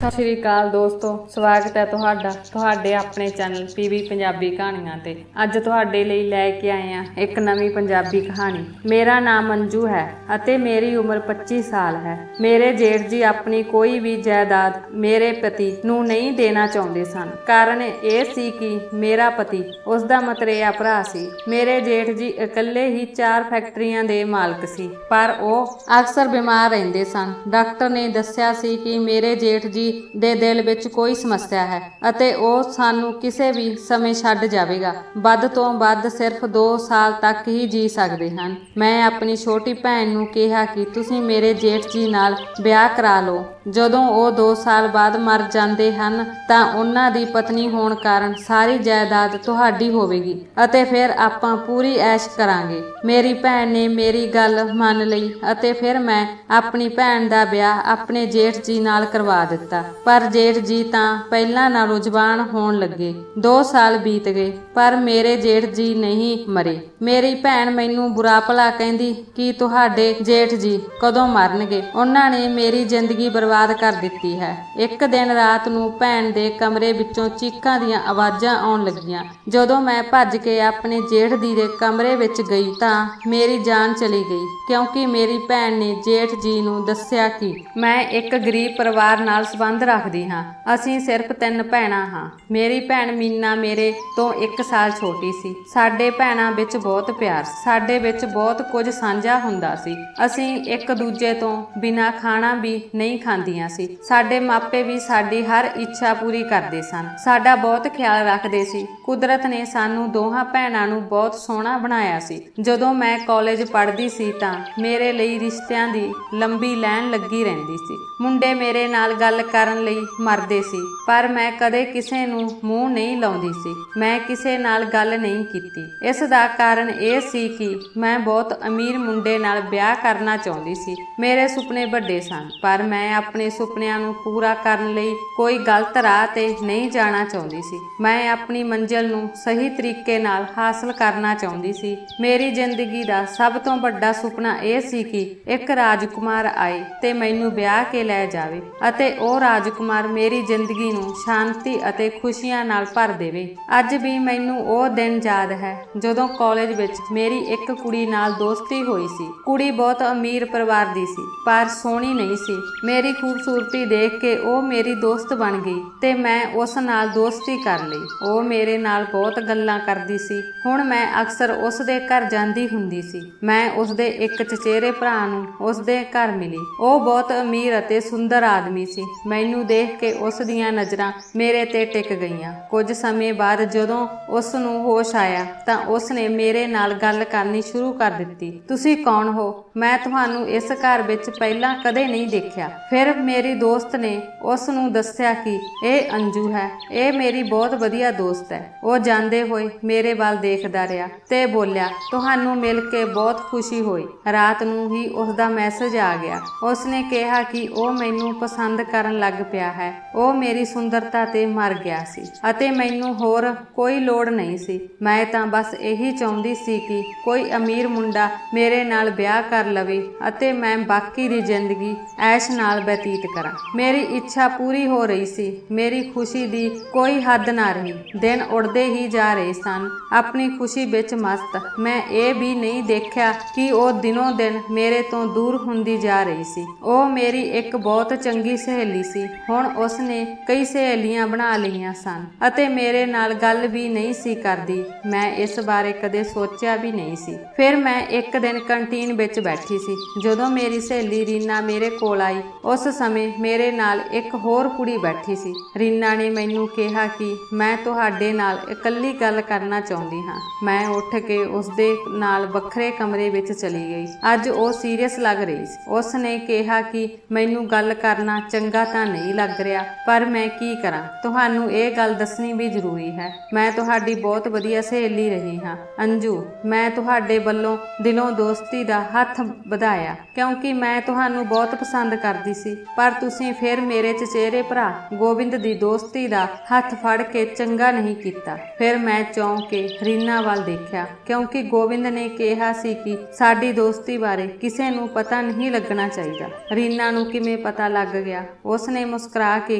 ਸਤਿ ਸ਼੍ਰੀ ਅਕਾਲ ਦੋਸਤੋ, ਸਵਾਗਤ ਹੈ ਤੁਹਾਡੇ ਆਪਣੇ ਚੈਨਲ ਪੀਵੀ ਪੰਜਾਬੀ ਕਹਾਣੀਆਂ ਤੇ। ਅੱਜ ਤੁਹਾਡੇ ਲਈ ਲੈ ਕੇ ਆਏ ਹਾਂ ਇੱਕ ਨਵੀਂ ਪੰਜਾਬੀ ਕਹਾਣੀ। ਮੇਰਾ ਨਾਮ ਅੰਜੂ ਹੈ ਅਤੇ ਮੇਰੀ ਉਮਰ 25 ਸਾਲ ਹੈ। ਮੇਰੇ ਜੇਠ ਜੀ ਆਪਣੀ ਕੋਈ ਵੀ ਜਾਇਦਾਦ ਮੇਰੇ ਪਤੀ ਨੂੰ ਨਹੀਂ ਦੇਣਾ ਚਾਹੁੰਦੇ ਸਨ। ਕਾਰਨ ਇਹ ਸੀ ਕਿ ਮੇਰਾ ਪਤੀ ਉਸ ਦਾ ਮਤਰੇਆ ਭਰਾ ਸੀ। ਮੇਰੇ ਜੇਠ ਜੀ ਇਕੱਲੇ ਹੀ 4 ਫੈਕਟਰੀਆਂ ਦੇ ਮਾਲਕ ਸੀ, ਪਰ ਉਹ ਅਕਸਰ ਬਿਮਾਰ ਰਹਿੰਦੇ ਸਨ। ਡਾਕਟਰ ਨੇ ਦੱਸਿਆ ਸੀ ਕਿ ਮੇਰੇ ਜੇਠ ਜੀ ਦੇ ਦਿਲ ਵਿੱਚ ਕੋਈ ਸਮੱਸਿਆ ਹੈ ਅਤੇ ਉਹ ਸਾਨੂੰ ਕਿਸੇ ਵੀ ਸਮੇਂ ਛੱਡ ਜਾਵੇਗਾ। ਵੱਧ ਤੋਂ ਵੱਧ ਸਿਰਫ 2 ਸਾਲ ਤੱਕ ਹੀ ਜੀ ਸਕਦੇ ਹਨ। ਮੈਂ ਆਪਣੀ ਛੋਟੀ ਭੈਣ ਨੂੰ ਕਿਹਾ ਕਿ ਤੁਸੀਂ ਮੇਰੇ ਜੇਠ ਜੀ ਨਾਲ ਵਿਆਹ ਕਰਾ ਲਓ। ਜਦੋਂ ਉਹ 2 ਸਾਲ ਬਾਅਦ ਮਰ ਜਾਂਦੇ ਹਨ ਤਾਂ ਉਹਨਾਂ ਦੀ ਪਤਨੀ ਹੋਣ ਕਾਰਨ ਸਾਰੀ ਜਾਇਦਾਦ ਤੁਹਾਡੀ ਹੋਵੇਗੀ ਅਤੇ ਫਿਰ ਆਪਾਂ ਪੂਰੀ ਐਸ਼ ਕਰਾਂਗੇ। ਮੇਰੀ ਭੈਣ ਨੇ ਮੇਰੀ ਗੱਲ ਮੰਨ ਲਈ ਅਤੇ ਫਿਰ ਮੈਂ ਆਪਣੀ ਭੈਣ ਦਾ ਵਿਆਹ ਆਪਣੇ ਜੇਠ ਜੀ ਨਾਲ ਕਰਵਾ ਦਿੱਤਾ। ਪਰ ਜੇਠ ਜੀ ਤਾਂ ਪਹਿਲਾਂ ਨਾਲੋਂ ਜਵਾਨ ਹੋਣ ਲੱਗੇ। 2 ਸਾਲ ਬੀਤ ਗਏ ਪਰ ਮੇਰੇ ਜੇਠ ਜੀ ਨਹੀਂ ਮਰੇ। ਮੇਰੀ ਭੈਣ ਮੈਨੂੰ ਬੁਰਾ ਭਲਾ ਕਹਿੰਦੀ ਕਿ ਤੁਹਾਡੇ ਜੇਠ ਜੀ ਕਦੋਂ ਮਰਨਗੇ, ਉਹਨਾਂ ਨੇ ਮੇਰੀ ਜ਼ਿੰਦਗੀ ਬਰਬਾਦ ਕਰ ਦਿੱਤੀ ਹੈ। ਇੱਕ ਦਿਨ ਰਾਤ ਨੂੰ ਭੈਣ ਦੇ ਕਮਰੇ ਵਿੱਚੋਂ ਚੀਕਾਂ ਦੀਆਂ ਆਵਾਜ਼ਾਂ ਆਉਣ ਲੱਗੀਆਂ। ਜਦੋਂ ਮੈਂ ਭੱਜ ਕੇ ਆਪਣੇ ਜੇਠ ਦੀ ਦੇ ਕਮਰੇ ਵਿੱਚ ਗਈ ਤਾਂ ਮੇਰੀ ਜਾਨ ਚਲੀ ਗਈ, ਕਿਉਂਕਿ ਮੇਰੀ ਭੈਣ ਨੇ ਜੇਠ ਜੀ ਨੂੰ ਦੱਸਿਆ ਕਿ ਮੈਂ ਇੱਕ ਗਰੀਬ ਪਰਿਵਾਰ ਨਾਲ ਸੰਬੰਧ ਰੱਖਦੀ ਹਾਂ। ਅਸੀਂ ਸਿਰਫ 3 ਭੈਣਾਂ ਹਾਂ। ਮੇਰੀ ਭੈਣ ਮੀਨਾ ਮੇਰੇ ਤੋਂ 1 ਸਾਲ ਛੋਟੀ ਸੀ। ਸਾਡੇ ਭੈਣਾਂ ਵਿੱਚ ਬਹੁਤ ਪਿਆਰ, ਸਾਡੇ ਵਿੱਚ ਬਹੁਤ ਕੁਝ ਸਾਂਝਾ ਹੁੰਦਾ ਸੀ। ਅਸੀਂ ਇੱਕ ਦੂਜੇ ਤੋਂ ਬਿਨਾਂ ਖਾਣਾ ਵੀ ਨਹੀਂ ਖਾਂਦੀਆਂ ਸੀ। ਸਾਡੇ ਮਾਪੇ ਵੀ ਸਾਡੀ ਹਰ ਇੱਛਾ ਪੂਰੀ ਕਰਦੇ ਸਨ, ਸਾਡਾ ਬਹੁਤ ਖਿਆਲ ਰੱਖਦੇ ਸੀ। ਕੁਦਰਤ ਨੇ ਸਾਨੂੰ ਦੋਹਾਂ ਭੈਣਾਂ ਨੂੰ ਬਹੁਤ ਸੋਹਣਾ ਬਣਾਇਆ ਸੀ। ਜਦੋਂ ਮੈਂ ਕਾਲਜ ਪੜ੍ਹਦੀ ਸੀ ਤਾਂ ਮੇਰੇ ਲਈ ਰਿਸ਼ਤਿਆਂ ਦੀ ਲੰਬੀ ਲਾਈਨ ਲੱਗੀ ਰਹਿੰਦੀ ਸੀ। ਮੁੰਡੇ ਮੇਰੇ ਨਾਲ ਗੱਲ ਕਰਨ ਲਈ ਮਰਦੇ ਸੀ, ਪਰ ਮੈਂ ਕਦੇ ਕਿਸੇ ਨੂੰ ਮੂੰਹ ਨਹੀਂ ਲਾਉਂਦੀ ਸੀ। ਮੈਂ ਕਿਸੇ ਨਾਲ ਗੱਲ ਨਹੀਂ ਕੀਤੀ। ਇਸ ਦਾ ਕਾਰਨ ਇਹ ਸੀ ਕਿ ਮੈਂ ਬਹੁਤ ਅਮੀਰ ਮੁੰਡੇ ਨਾਲ ਵਿਆਹ ਕਰਨਾ ਚਾਹੁੰਦੀ ਸੀ। ਮੇਰੇ ਸੁਪਨੇ ਵੱਡੇ ਸਨ, ਪਰ ਮੈਂ ਆਪਣੇ ਸੁਪਨਿਆਂ ਨੂੰ ਪੂਰਾ ਕਰਨ ਲਈ ਕੋਈ ਗਲਤ ਰਾਹ ਤੇ ਨਹੀਂ ਜਾਣਾ ਚਾਹੁੰਦੀ ਸੀ। ਮੈਂ ਆਪਣੀ ਮੰਜ਼ਿਲ ਨੂੰ ਸਹੀ ਤਰੀਕੇ ਨਾਲ ਹਾਸਲ ਕਰਨਾ ਚਾਹੁੰਦੀ ਸੀ। ਮੇਰੀ ਜ਼ਿੰਦਗੀ ਦਾ ਸਭ ਤੋਂ ਵੱਡਾ ਸੁਪਨਾ ਇਹ ਸੀ ਕਿ ਇੱਕ ਰਾਜਕੁਮਾਰ ਆਏ ਤੇ ਮੈਨੂੰ ਵਿਆਹ ਕੇ ਲੈ ਜਾਵੇ ਅਤੇ ਉਹ ਰਾਜਕੁਮਾਰ ਮੇਰੀ ਜ਼ਿੰਦਗੀ ਨੂੰ ਸ਼ਾਂਤੀ ਅਤੇ ਖੁਸ਼ੀਆਂ ਨਾਲ ਭਰ ਦੇਵੇ। ਅੱਜ ਵੀ ਮੈਨੂੰ ਉਹ ਦਿਨ ਯਾਦ ਹੈ ਜਦੋਂ ਕਾਲਜ ਵਿੱਚ ਮੇਰੀ ਇੱਕ ਕੁੜੀ ਨਾਲ ਦੋਸਤੀ ਹੋਈ ਸੀ। ਕੁੜੀ ਬਹੁਤ ਅਮੀਰ ਪਰਿਵਾਰ ਦੀ ਸੀ, ਪਰ ਸੋਹਣੀ ਨਹੀਂ ਸੀ। ਮੇਰੀ ਖੂਬਸੂਰਤੀ ਦੇਖ ਕੇ ਉਹ ਮੇਰੀ ਦੋਸਤ ਬਣ ਗਈ ਤੇ ਮੈਂ ਉਸ ਨਾਲ ਦੋਸਤੀ ਕਰ ਲਈ। ਉਹ ਮੇਰੇ ਨਾਲ ਬਹੁਤ ਗੱਲਾਂ ਕਰਦੀ ਸੀ। ਹੁਣ ਮੈਂ ਅਕਸਰ ਉਸ ਦੇ ਘਰ ਜਾਂਦੀ ਹੁੰਦੀ ਸੀ। ਮੈਂ ਉਸ ਦੇ ਇੱਕ ਚਚੇਰੇ ਭਰਾ ਨੂੰ ਉਸ ਦੇ ਘਰ ਮਿਲੀ। ਉਹ ਬਹੁਤ ਅਮੀਰ ਅਤੇ ਸੁੰਦਰ ਆਦਮੀ ਸੀ। ਮੈਨੂੰ ਦੇਖ ਕੇ ਉਸ ਦੀਆਂ ਨਜ਼ਰਾਂ ਮੇਰੇ ਤੇ ਟਿਕ ਗਈਆਂ। ਕੁਝ ਸਮੇਂ ਬਾਅਦ ਜਦੋਂ ਉਸ ਨੂੰ ਹੋਸ਼ ਆਇਆ ਤਾਂ ਉਸ ਨੇ ਮੇਰੇ ਨਾਲ ਗੱਲ ਕਰਨੀ ਸ਼ੁਰੂ ਕਰ ਦਿੱਤੀ। ਤੁਸੀਂ ਕੌਣ ਹੋ? ਮੈਂ ਤੁਹਾਨੂੰ ਇਸ ਘਰ ਵਿੱਚ ਪਹਿਲਾਂ ਕਦੇ ਨਹੀਂ ਦੇਖਿਆ। ਫਿਰ ਮੇਰੀ ਦੋਸਤ ਨੇ ਉਸ ਨੂੰ ਦੱਸਿਆ ਕਿ ਇਹ ਅੰਜੂ ਹੈ, ਇਹ ਮੇਰੀ ਬਹੁਤ ਵਧੀਆ ਦੋਸਤ ਹੈ। ਉਹ ਜਾਂਦੇ ਹੋਏ ਮੇਰੇ ਵੱਲ ਦੇਖਦਾ ਰਿਹਾ ਤੇ ਬੋਲਿਆ, ਤੁਹਾਨੂੰ ਮਿਲ ਕੇ ਬਹੁਤ ਖੁਸ਼ੀ ਹੋਈ। ਰਾਤ ਨੂੰ ਹੀ ਉਸ ਦਾ ਮੈਸੇਜ ਆ ਗਿਆ। ਉਸ ਨੇ ਕਿਹਾ ਕਿ ਉਹ ਮੈਨੂੰ ਪਸੰਦ ਕਰਨ ਲੱਗ ਪਿਆ ਹੈ। ਉਹ ਮੇਰੀ ਸੁੰਦਰਤਾ ਤੇ ਮਰ ਗਿਆ ਸੀ ਅਤੇ ਮੈਨੂੰ ਹੋਰ ਕੋਈ ਲੋੜ ਨਹੀਂ ਸੀ। ਮੈਂ ਤਾਂ ਬਸ ਇਹੀ ਚਾਹੁੰਦੀ ਸੀ ਕਿ ਕੋਈ ਅਮੀਰ ਮੁੰਡਾ ਮੇਰੇ ਨਾਲ ਵਿਆਹ ਕਰ ਲਵੇ ਅਤੇ ਮੈਂ ਬਾਕੀ ਦੀ ਜ਼ਿੰਦਗੀ ਐਸ਼ ਨਾਲ ਬਤੀਤ ਕਰਾਂ। ਮੇਰੀ ਇੱਛਾ ਪੂਰੀ ਹੋ ਰਹੀ ਸੀ। ਮੇਰੀ ਖੁਸ਼ੀ ਦੀ ਕੋਈ ਹੱਦ ਨਾ ਰਹੀ। ਦਿਨ ਉੜਦੇ ਹੀ ਜਾ ਰਹੇ ਸਨ, ਆਪਣੀ ਖੁਸ਼ੀ ਵਿੱਚ ਮਸਤ। ਮੈਂ ਇਹ ਵੀ ਨਹੀਂ ਦੇਖਿਆ ਕਿ ਉਹ ਦਿਨੋਂ ਦਿਨ ਮੇਰੇ ਤੋਂ ਦੂਰ ਹੁੰਦੀ ਜਾ ਰਹੀ ਸੀ। ਉਹ ਮੇਰੀ ਇੱਕ ਬਹੁਤ ਚੰਗੀ ਸਹੇਲੀ ਸੀ। ਹੁਣ ਉਸ ਨੇ ਕਈ ਸਹੇਲੀਆਂ ਬਣਾ ਲਈਆਂ ਸਨ ਅਤੇ ਮੇਰੇ ਨਾਲ ਗੱਲ ਵੀ ਨਹੀਂ ਸੀ ਕਰਦੀ। ਮੈਂ ਇਸ ਬਾਰੇ ਕਦੇ ਸੋਚਿਆ ਵੀ ਨਹੀਂ ਸੀ। ਫਿਰ ਮੈਂ ਇੱਕ ਦਿਨ ਕੰਟੀਨ ਵਿੱਚ ਬੈਠੀ ਸੀ ਜਦੋਂ ਮੇਰੀ ਸਹੇਲੀ ਰੀਨਾ ਮੇਰੇ ਕੋਲ ਆਈ। ਉਸ ਸਮੇਂ ਮੇਰੇ ਨਾਲ ਇੱਕ ਹੋਰ ਕੁੜੀ ਬੈਠੀ ਸੀ। ਰੀਨਾ ਨੇ ਮੈਨੂੰ ਕਿਹਾ ਕਿ ਮੈਂ ਤੁਹਾਡੇ ਨਾਲ ਇਕੱਲੀ ਗੱਲ ਕਰਨਾ ਚਾਹੁੰਦੀ ਹਾਂ। ਮੈਂ ਉੱਠ ਕੇ ਉਸ ਦੇ ਨਾਲ ਵੱਖਰੇ ਕਮਰੇ ਵਿੱਚ ਚਲੀ ਗਈ। ਅੱਜ ਉਹ ਸੀਰੀਅਸ ਲੱਗ ਰਹੀ ਸੀ। ਉਸ ਨੇ ਕਿਹਾ ਕਿ ਮੈਨੂੰ ਗੱਲ ਕਰਨਾ ਚੰਗਾ ਤਾਂ ਨਹੀਂ ਲੱਗ ਰਿਹਾ, ਪਰ ਮੈਂ ਕੀ ਕਰਾਂ? ਤੁਹਾਨੂੰ ਇਹ ਗੱਲ ਦੱਸਣੀ ਵੀ ਜ਼ਰੂਰੀ ਹੈ। ਮੈਂ ਤੁਹਾਡੀ ਬਹੁਤ ਵਧੀਆ ਸਹੇਲੀ ਰਹੀ ਹਾਂ ਅੰਜੂ। ਮੈਂ ਤੁਹਾਡੇ ਵੱਲੋਂ ਦਿਲੋਂ ਦੋਸਤੀ ਦਾ ਹੱਥ ਵਧਾਇਆ ਕਿਉਂਕਿ ਮੈਂ ਤੁਹਾਨੂੰ ਬਹੁਤ ਪਸੰਦ ਕਰਦੀ ਸੀ। ਪਰ ਤੁਸੀਂ ਫਿਰ ਮੇਰੇ ਚਚੇਰੇ ਭਰਾ ਗੋਬਿੰਦ ਦੀ ਦੋਸਤੀ ਦਾ ਹੱਥ ਫੜ ਕੇ ਚੰਗਾ ਨਹੀਂ ਕੀਤਾ। ਫਿਰ ਮੈਂ ਚੌਂਕ ਕੇ ਰੀਨਾ ਵੱਲ ਦੇਖਿਆ, ਕਿਉਂਕਿ ਗੋਬਿੰਦ ਨੇ ਕਿਹਾ ਸੀ ਕਿ ਸਾਡੀ ਦੋਸਤੀ ਬਾਰੇ ਕਿਸੇ ਨੂੰ ਪਤਾ ਨਹੀਂ ਲੱਗਣਾ ਚਾਹੀਦਾ। ਰੀਨਾ ਨੂੰ ਕਿਵੇਂ ਪਤਾ ਲੱਗ ਗਿਆ? ਉਸਨੇ ਮੁਸਕਰਾ ਕੇ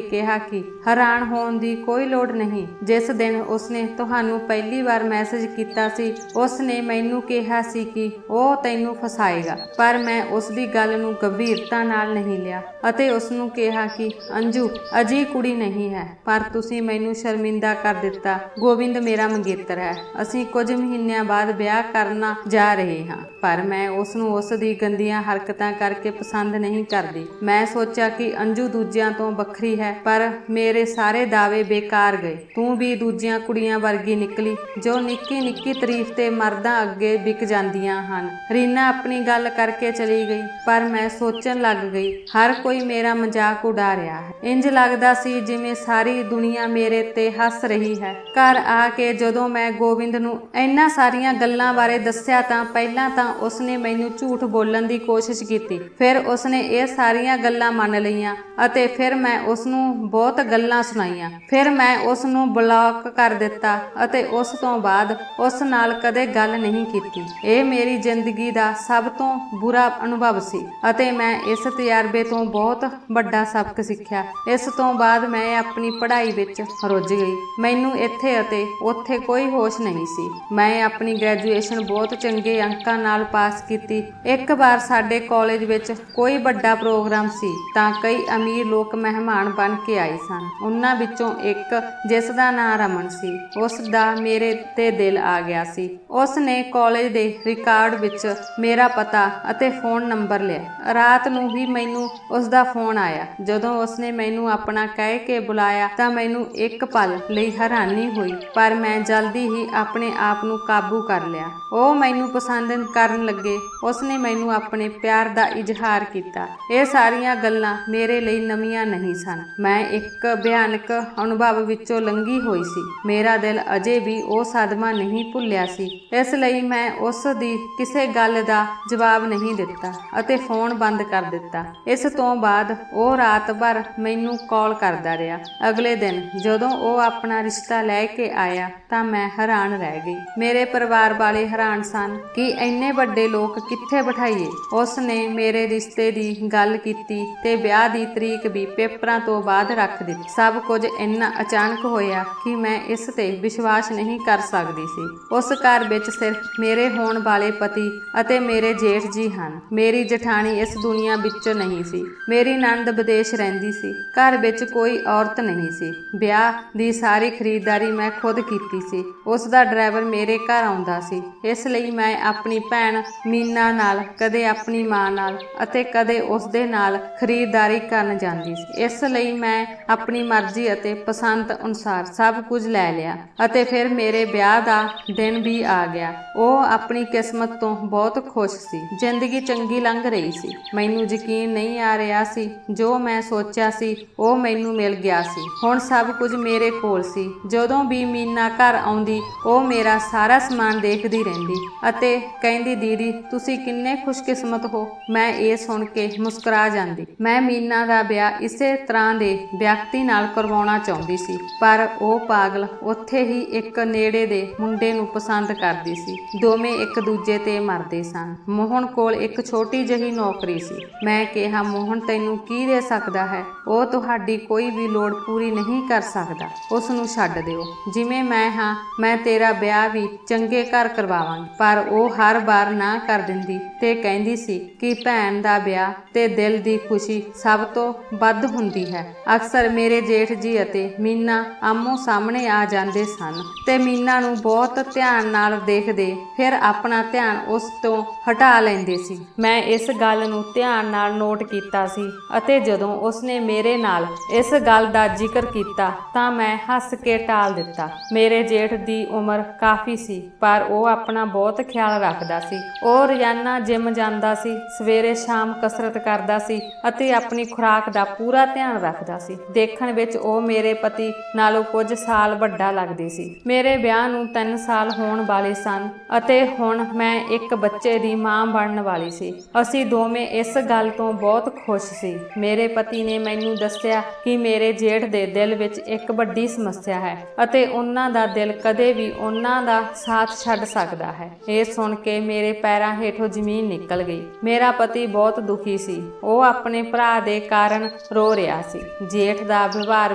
ਕਿਹਾ ਕਿ ਹੈਰਾਨ ਹੋਣ ਦੀ ਕੋਈ ਲੋੜ ਨਹੀਂ। ਜਿਸ ਦਿਨ ਉਸਨੇ ਤੁਹਾਨੂੰ ਪਹਿਲੀ ਵਾਰ ਮੈਸੇਜ ਕੀਤਾ ਸੀ, ਉਸਨੇ ਮੈਨੂੰ ਕਿਹਾ ਸੀ ਕਿ ਉਹ ਤੈਨੂੰ ਫਸਾਏਗਾ, ਪਰ ਮੈਂ ਉਸ ਦੀ ਗੱਲ ਨੂੰ ਗੰਭੀਰਤਾ ਨਾਲ ਨਹੀਂ ਲਿਆ ਅਤੇ ਉਸ ਨੂੰ ਕਿਹਾ ਕਿ ਅੰਜੂ ਅਜਿਹੀ ਕੁੜੀ ਨਹੀਂ ਹੈ, ਪਰ ਤੁਸੀਂ ਮੈਨੂੰ ਸ਼ਰਮਿੰਦਾ ਕਰ ਦਿੱਤਾ। ਗੋਬਿੰਦ ਮੇਰਾ ਮੰਗੇਤਰ ਹੈ। ਅਸੀਂ ਕੁਝ ਮਹੀਨਿਆਂ ਬਾਅਦ ਵਿਆਹ ਕਰਨਾ ਜਾ ਰਹੇ ਹਾਂ, ਪਰ ਮੈਂ ਉਸ ਨੂੰ ਉਸ ਦੀ ਗੰਦੀਆਂ ਹਰਕਤਾਂ ਕਰਕੇ ਪਸੰਦ ਨਹੀਂ ਕਰਦੀ। ਮੈਂ ਸੋਚਿਆ ਕਿ ਅੰਜੂ ਦੂਜਿਆਂ ਤੋਂ ਵੱਖਰੀ ਹੈ, ਪਰ ਮੇਰੇ ਸਾਰੇ ਦਾਅਵੇ ਬੇਕਾਰ ਗਏ। ਤੂੰ ਵੀ ਦੂਜੀਆਂ ਕੁੜੀਆਂ ਵਰਗੀ ਨਿਕਲੀ ਜੋ ਨਿੱਕੀ ਨਿੱਕੀ ਤਾਰੀਫ ਤੇ ਮਰਦਾਂ ਅੱਗੇ ਵਿਕ ਜਾਂਦੀਆਂ ਹਨ। ਰੀਨਾ ਆਪਣੀ ਗੱਲ ਕਰਕੇ ਚਲੀ ਗਈ, ਪਰ ਮੈਂ ਸੋਚਣ ਲੱਗ ਗਈ ਹਰ ਕੋਈ ਮੇਰਾ ਮਜ਼ਾਕ ਉਡਾ ਰਿਹਾ ਹੈ। ਇੰਜ ਲੱਗਦਾ ਸੀ ਜਿਵੇਂ ਸਾਰੀ ਦੁਨੀਆ ਮੇਰੇ ਤੇ ਹੱਸ ਰਹੀ ਹੈ। ਘਰ ਆ ਕੇ ਜਦੋਂ ਮੈਂ ਗੋਬਿੰਦ ਨੂੰ ਇਹਨਾਂ ਸਾਰੀਆਂ ਗੱਲਾਂ ਬਾਰੇ ਦੱਸਿਆ ਤਾਂ ਪਹਿਲਾਂ ਤਾਂ ਉਸਨੇ ਮੈਨੂੰ ਝੂਠ ਬੋਲਣ ਦੀ ਕੋਸ਼ਿਸ਼ ਕੀਤੀ, ਫਿਰ ਉਸਨੇ ਇਹ ਸਾਰੀਆਂ ਗੱਲਾਂ ਮੰਨ ਲਈਆਂ ਅਤੇ ਫਿਰ ਮੈਂ ਉਸ ਨੂੰ ਬਹੁਤ ਗੱਲਾਂ ਸੁਣਾਈਆਂ। ਫਿਰ ਮੈਂ ਉਸ ਨੂੰ ਬਲੌਕ ਕਰ ਦਿੱਤਾ ਅਤੇ ਉਸ ਤੋਂ ਬਾਅਦ ਉਸ ਨਾਲ ਕਦੇ ਗੱਲ ਨਹੀਂ ਕੀਤੀ। ਇਹ ਮੇਰੀ ਜ਼ਿੰਦਗੀ ਦਾ ਸਭ ਤੋਂ ਬੁਰਾ ਅਨੁਭਵ ਸੀ ਅਤੇ ਮੈਂ ਇਸ ਤਜਰਬੇ ਤੋਂ ਬਹੁਤ ਵੱਡਾ ਸਬਕ ਸਿੱਖਿਆ। ਇਸ ਤੋਂ ਬਾਅਦ ਮੈਂ ਆਪਣੀ ਪੜ੍ਹਾਈ ਵਿੱਚ ਰੁੱਝ ਗਈ। ਮੈਨੂੰ ਇੱਥੇ ਅਤੇ ਉੱਥੇ ਕੋਈ ਹੋਸ਼ ਨਹੀਂ ਸੀ। ਮੈਂ ਆਪਣੀ ਗ੍ਰੈਜੂਏਸ਼ਨ ਬਹੁਤ ਚੰਗੇ ਅੰਕਾਂ ਨਾਲ ਪਾਸ ਕੀਤੀ। ਇੱਕ ਵਾਰ ਸਾਡੇ ਕਾਲਜ ਵਿੱਚ ਕੋਈ ਵੱਡਾ ਪ੍ਰੋਗਰਾਮ ਸੀ ਤਾਂ ਕਈ ਅਮੀਰ ਲੋਕ ਮਹਿਮਾਨ ਬਣ ਕੇ ਆਏ ਸਨ। ਉਹਨਾਂ ਵਿੱਚੋਂ ਇੱਕ, ਜਿਸ ਦਾ ਨਾਂ ਰਮਨ ਸੀ, ਉਸ ਦਾ ਮੇਰੇ ਤੇ ਦਿਲ ਆ ਗਿਆ ਸੀ। ਉਸ ਨੇ ਕਾਲਜ ਦੇ ਰਿਕਾਰਡ ਵਿੱਚ ਮੇਰਾ ਪਤਾ ਅਤੇ ਫੋਨ ਨੰਬਰ ਲਿਆ। ਰਾਤ ਨੂੰ ਹੀ ਮੈਨੂੰ ਉਸ ਦਾ ਫੋਨ ਆਇਆ। ਜਦੋਂ ਉਸਨੇ ਮੈਨੂੰ ਆਪਣਾ ਕਹਿ ਕੇ ਬੁਲਾਇਆ ਤਾਂ ਮੈਨੂੰ ਇੱਕ ਪਲ ਲਈ ਹੈਰਾਨੀ ਹੋਈ, ਪਰ ਮੈਂ ਜਲਦੀ ਹੀ ਆਪਣੇ ਆਪ ਨੂੰ ਕਾਬੂ ਕਰ ਲਿਆ। ਉਹ ਮੈਨੂੰ ਪਸੰਦ ਕਰਨ ਲੱਗੇ। ਉਸਨੇ ਮੈਨੂੰ ਆਪਣੇ ਪਿਆਰ ਦਾ ਇਜ਼ਹਾਰ ਕੀਤਾ। ਇਹ ਸਾਰੀਆਂ ਗੱਲਾਂ ਮੇਰੇ ਲਈ ਨਵੀਆਂ ਨਹੀਂ ਸਨ। ਮੈਂ ਇੱਕ ਭਿਆਨਕ ਅਨੁਭਵ ਵਿੱਚੋਂ ਲੰਘੀ ਹੋਈ ਸੀ। ਮੇਰਾ ਦਿਲ ਅਜੇ ਵੀ ਉਹ ਸਦਮਾ ਨਹੀਂ ਭੁੱਲਿਆ ਸੀ। ਇਸ ਲਈ ਮੈਂ ਉਸ ਦੀ ਕਿਸੇ ਗੱਲ ਦਾ ਜਵਾਬ ਨਹੀਂ ਦਿੱਤਾ ਅਤੇ ਫੋਨ ਬੰਦ ਕਰ ਦਿੱਤਾ। ਇਸ ਤੋਂ ਬਾਅਦ ਉਹ ਰਾਤ ਭਰ ਮੈਨੂੰ ਕਾਲ ਕਰਦਾ ਰਿਹਾ। ਅਗਲੇ ਦਿਨ ਜਦੋਂ ਉਹ ਆਪਣਾ ਰਿਸ਼ਤਾ ਲੈ ਕੇ ਆਇਆ ਤਾਂ ਮੈਂ ਹੈਰਾਨ ਰਹਿ ਗਈ। ਮੇਰੇ ਪਰਿਵਾਰ ਵਾਲੇ ਹੈਰਾਨ ਸਨ ਕਿ ਇੰਨੇ ਵੱਡੇ ਲੋਕ ਕਿੱਥੇ ਬਿਠਾਈਏ। ਉਸ ਨੇ ਮੇਰੇ ਰਿਸ਼ਤੇ ਦੀ ਗੱਲ ਕੀਤੀ ਤੇ ਵਿਆਹ ਦੀ ਤਰੀਕ ਵੀ ਪੇਪਰਾਂ ਤੋਂ ਬਾਅਦ ਰੱਖ ਦਿੱਤੀ। ਸਭ ਕੁਝ ਇੰਨਾ ਅਚਾਨਕ ਹੋਇਆ ਕਿ ਮੈਂ ਇਸ ਤੇ ਵਿਸ਼ਵਾਸ ਨਹੀਂ ਕਰ ਸਕਦੀ ਸੀ। ਉਸ ਘਰ ਵਿੱਚ ਸਿਰਫ ਮੇਰੇ ਹੋਣ ਵਾਲੇ ਪਤੀ ਅਤੇ ਮੇਰੇ ਜੇਠ ਜੀ ਹਨ। ਮੇਰੀ ਜਠਾਣੀ ਇਸ ਦੁਨੀਆ ਵਿੱਚੋਂ ਨਹੀਂ ਸੀ। ਮੇਰੀ ਨਣਦ ਵਿਦੇਸ਼ ਰਹਿੰਦੀ ਸੀ। ਘਰ ਵਿੱਚ ਕੋਈ ਔਰਤ ਨਹੀਂ ਸੀ। ਵਿਆਹ ਦੀ ਸਾਰੀ ਖਰੀਦਦਾਰੀ ਮੈਂ ਖੁਦ ਕੀਤੀ ਸੀ। ਉਸ ਦਾ ਡਰਾਈਵਰ ਮੇਰੇ ਘਰ ਆਉਂਦਾ ਸੀ। ਇਸ ਲਈ ਮੈਂ ਆਪਣੀ ਭੈਣ ਮੀਨਾ ਨਾਲ, ਕਦੇ ਆਪਣੀ ਮਾਂ ਨਾਲ ਅਤੇ ਕਦੇ ਉਸ ਦੇ ਨਾਲ ਖਰੀਦਦਾਰੀ ਕਰਨ ਜਾਂਦੀ ਸੀ। ਇਸ ਲਈ ਮੈਂ ਆਪਣੀ ਮਰਜ਼ੀ ਅਤੇ ਪਸੰਦ ਅਨੁਸਾਰ ਸਭ ਕੁਝ ਲੈ ਲਿਆ ਅਤੇ ਫਿਰ ਮੇਰੇ ਵਿਆਹ ਦਾ ਦਿਨ ਵੀ ਆ ਗਿਆ। ਉਹ ਆਪਣੀ ਕਿਸਮਤ ਤੋਂ ਬਹੁਤ ਖੁਸ਼ ਸੀ। ਜ਼ਿੰਦਗੀ ਚੰਗੀ ਲੰਘ ਰਹੀ ਸੀ। ਮੈਨੂੰ ਯਕੀਨ ਨਹੀਂ ਆ ਰਿਹਾ ਸੀ ਜੋ ਮੈਂ ਸੋਚਿਆ ਸੀ ਉਹ ਮੈਨੂੰ ਮਿਲ ਗਿਆ ਸੀ। ਹੁਣ ਸਭ ਕੁਝ ਮੇਰੇ ਕੋਲ ਸੀ। ਜਦੋਂ ਵੀ ਮੀਨਾ ਘਰ ਆਉਂਦੀ ਉਹ ਮੇਰਾ ਸਾਰਾ ਸਮਾਨ ਦੇਖਦੀ ਰਹਿੰਦੀ ਅਤੇ ਕਹਿੰਦੀ, ਦੀਦੀ ਤੁਸੀਂ ਕਿੰਨੇ ਖੁਸ਼ਕਿਸਮਤ ਹੋ। ਮੈਂ ਇਹ ਸੁਣ ਕੇ ਮੁਸਕਰਾ ਜਾਂਦੀ। ਮੈਂ ਮੀਨਾ ਦਾ ਵਿਆਹ ਇਸੇ ਤਰ੍ਹਾਂ ਦੇ ਵਿਅਕਤੀ ਨਾਲ ਕਰਵਾਉਣਾ ਚਾਹੁੰਦੀ ਸੀ, ਪਰ ਉਹ ਪਾਗਲ ਉੱਥੇ ਹੀ ਇੱਕ ਨੇੜੇ ਦੇ ਮੁੰਡੇ ਨੂੰ ਪਸੰਦ ਕਰਦੀ ਸੀ। ਦੋਵੇਂ ਇੱਕ ਦੂਜੇ ਤੇ ਮਰਦੇ ਸਨ। ਮੋਹਨ ਕੋਲ ਇੱਕ ਛੋਟੀ ਜਿਹੀ ਨੌਕਰੀ ਸੀ। ਮੈਂ ਕਿਹਾ, ਮੋਹਨ ਤੈਨੂੰ ਕੀ ਦੇ ਸਕਦਾ ਹੈ? ਉਹ ਤੁਹਾਡੀ ਕੋਈ ਵੀ ਲੋੜ ਪੂਰੀ ਨਹੀਂ ਕਰ ਸਕਦਾ। ਉਸ ਨੂੰ ਛੱਡ ਦਿਓ। ਜਿਵੇਂ ਮੈਂ ਹਾਂ, ਮੈਂ ਤੇਰਾ ਵਿਆਹ ਵੀ ਚੰਗੇ ਘਰ ਕਰਵਾਵਾਂਗੀ। ਪਰ ਉਹ ਹਰ ਵਾਰ ਨਾ ਕਰ ਦਿੰਦੀ ਤੇ ਕਹਿੰਦੀ ਸੀ ਕਿ ਭੈਣ ਦਾ ਵਿਆਹ ਤੇ ਦਿਲ ਦੀ ਖੁਸ਼ੀ ਸਭ ਤੋਂ ਵੱਧ ਹੁੰਦੀ ਹੈ। ਅਕਸਰ ਮੇਰੇ ਜੇਠ ਜੀ ਅਤੇ ਮੀਨਾ ਆਮੋ ਸਾਹਮਣੇ ਆ ਜਾਂਦੇ ਸਨ ਤੇ ਮੀਨਾ ਨੂੰ ਬਹੁਤ ਧਿਆਨ ਨਾਲ ਦੇਖਦੇ, ਫਿਰ ਆਪਣਾ ਧਿਆਨ ਉਸ ਤੋਂ ਹਟਾ ਲੈਂਦੇ ਸੀ। ਮੈਂ ਇਸ ਗੱਲ ਨੂੰ ਧਿਆਨ ਨਾਲ ਨੋਟ ਕੀਤਾ ਸੀ ਅਤੇ ਜਦੋਂ ਉਸਨੇ ਮੇਰੇ ਨਾਲ ਇਸ ਗੱਲ ਦਾ ਜ਼ਿਕਰ ਕੀਤਾ ਤਾਂ ਮੈਂ ਹੱਸ ਕੇ ਟਾਲ ਦਿੱਤਾ। ਮੇਰੇ ਜੇਠ ਦੀ ਉਮਰ ਕਾਫੀ ਸੀ, ਪਰ ਉਹ ਆਪਣਾ ਬਹੁਤ ਖਿਆਲ ਰੱਖਦਾ ਸੀ। ਉਹ ਰੋਜ਼ਾਨਾ ਜਿਮ ਜਾਂਦਾ ਸੀ, ਸਵੇਰੇ ਸ਼ਾਮ ਕਸਰਤ ਕਰਦਾ ਸੀ ਅਤੇ ਆਪਣੀ ਖੁਰਾਕ ਦਾ ਪੂਰਾ ਧਿਆਨ ਰੱਖਦਾ ਸੀ। ਦੇਖਣ ਵਿੱਚ ਉਹ ਮੇਰੇ ਪਤੀ ਨਾਲੋਂ ਕੁਝ ਸਾਲ ਵੱਡਾ ਲੱਗਦੀ ਸੀ। ਮੇਰੇ ਵਿਆਹ ਨੂੰ 3 ਸਾਲ ਹੋਣ ਵਾਲੇ ਸਨ ਅਤੇ ਹੁਣ ਮੈਂ ਇੱਕ ਬੱਚੇ ਦੀ ਮਾਂ ਬਣਨ ਵਾਲੀ ਸੀ। ਅਸੀਂ ਦੋਵੇਂ ਇਸ ਗੱਲ ਤੋਂ ਬਹੁਤ ਖੁਸ਼ ਖੁਸ਼ ਸੀ। ਮੇਰੇ ਪਤੀ ਨੇ ਮੈਨੂੰ ਦੱਸਿਆ ਕਿ ਮੇਰੇ ਜੇਠ ਦੇ ਦਿਲ ਵਿੱਚ ਇੱਕ ਵੱਡੀ ਸਮੱਸਿਆ ਹੈ ਅਤੇ ਉਹਨਾਂ ਦਾ ਦਿਲ ਕਦੇ ਵੀ ਉਹਨਾਂ ਦਾ ਸਾਥ ਛੱਡ ਸਕਦਾ ਹੈ। ਇਹ ਸੁਣ ਕੇ ਮੇਰੇ ਪੈਰਾਂ ਹੇਠੋਂ ਜ਼ਮੀਨ ਨਿਕਲ ਗਈ। ਮੇਰਾ ਪਤੀ ਬਹੁਤ ਦੁਖੀ ਸੀ। ਉਹ ਆਪਣੇ ਭਰਾ ਦੇ ਕਾਰਨ ਰੋ ਰਿਹਾ ਸੀ। ਜੇਠ ਦਾ ਵਿਵਹਾਰ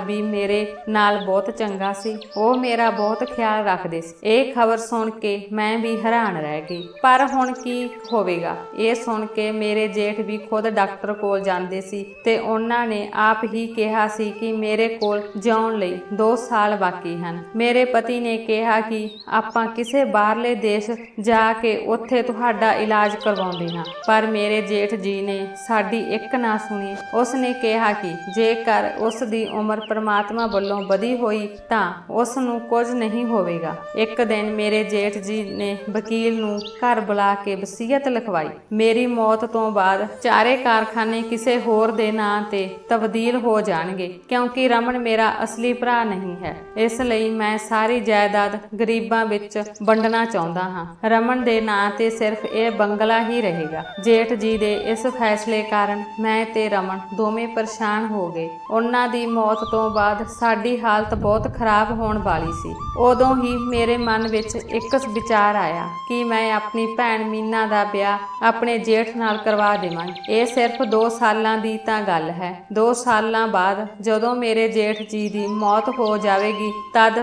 ਵੀ ਮੇਰੇ ਨਾਲ ਬਹੁਤ ਚੰਗਾ ਸੀ। ਉਹ ਮੇਰਾ ਬਹੁਤ ਖਿਆਲ ਰੱਖਦੇ ਸੀ। ਇਹ ਖਬਰ ਸੁਣ ਕੇ ਮੈਂ ਵੀ ਹੈਰਾਨ ਰਹਿ ਗਈ। ਪਰ ਹੁਣ ਕੀ ਹੋਵੇਗਾ? ਇਹ ਸੁਣ ਕੇ ਮੇਰੇ ਜੇਠ ਵੀ ਖੁਦ ਡਾਕਟਰ ਕੋਲ ਜਾਂਦੇ ਸੀ ਤੇ ਉਹਨਾਂ ਨੇ ਆਪ ਹੀ ਕਿਹਾ ਸੀ ਕਿ ਮੇਰੇ ਕੋਲ ਜਿਉਣ ਲਈ 2 ਸਾਲ ਬਾਕੀ ਹਨ। ਮੇਰੇ ਪਤੀ ਨੇ ਕਿਹਾ ਕਿ ਆਪਾਂ ਕਿਸੇ ਬਾਹਰਲੇ ਦੇਸ਼ ਜਾ ਕੇ ਉੱਥੇ ਤੁਹਾਡਾ ਇਲਾਜ ਕਰਵਾਉਂਦੇ ਹਾਂ। ਪਰ ਮੇਰੇ ਜੇਠ ਜੀ ਨੇ ਸਾਡੀ ਇੱਕ ਨਾ ਸੁਣੀ। ਉਸ ਨੇ ਕਿਹਾ ਕਿ ਜੇਕਰ ਉਸ ਦੀ ਉਮਰ ਪ੍ਰਮਾਤਮਾ ਵੱਲੋਂ ਵਧੀ ਹੋਈ ਤਾਂ ਉਸ ਨੂੰ ਕੁਝ ਨਹੀਂ ਹੋਵੇਗਾ। ਇੱਕ ਦਿਨ ਮੇਰੇ ਜੇਠ ਜੀ ਨੇ ਵਕੀਲ ਨੂੰ ਘਰ ਬੁਲਾ ਕੇ ਵਸੀਅਤ ਲਿਖਵਾਈ। ਮੇਰੀ ਮੌਤ ਤੋਂ ਬਾਅਦ ਚਾਰੇ ਕਾਰਖਾਨੇ ਕਿਸੇ ਹੋਰ ਦੇ ਨਾਂ ਤੇ ਤਬਦੀਲ ਹੋ ਜਾਣਗੇ, ਕਿਉਂਕਿ ਰਮਨ ਮੇਰਾ ਅਸਲੀ ਭਰਾ ਨਹੀਂ ਹੈ। ਇਸ ਲਈ ਮੈਂ ਸਾਰੀ ਜਾਇਦਾਦ ਗਰੀਬਾਂ ਵਿੱਚ ਵੰਡਣਾ ਚਾਹੁੰਦਾ ਹਾਂ। ਰਮਨ ਦੇ ਨਾਂ ਤੇ ਸਿਰਫ ਇਹ ਬੰਗਲਾ ਹੀ ਰਹੇਗਾ। ਜੇਠ ਜੀ ਦੇ ਇਸ ਫੈਸਲੇ ਕਾਰਨ ਮੈਂ ਤੇ ਰਮਨ ਦੋਵੇਂ ਪਰੇਸ਼ਾਨ ਹੋ ਗਏ। ਉਹਨਾਂ ਦੀ ਮੌਤ ਤੋਂ ਬਾਅਦ ਸਾਡੀ ਹਾਲਤ ਬਹੁਤ ਖਰਾਬ ਹੋਣ ਵਾਲੀ ਸੀ। ਉਦੋਂ ਹੀ ਮੇਰੇ ਮਨ ਵਿੱਚ ਇੱਕ ਵਿਚਾਰ ਆਇਆ ਕਿ ਮੈਂ ਆਪਣੀ ਭੈਣ ਮੀਨਾ ਦਾ ਵਿਆਹ ਆਪਣੇ ਜੇਠ ਨਾਲ ਕਰਵਾ ਦੇਵਾਂ। ਇਹ ਸਿਰਫ 2 ਸਾਲਾਂ ਦੀ ਤਾਂ ਗੱਲ ਹੈ। 2 ਸਾਲਾਂ ਬਾਅਦ ਜਦੋਂ ਮੇਰੇ ਜੇਠ ਜੀ ਦੀ ਮੌਤ ਹੋ ਜਾਵੇਗੀ ਤਦ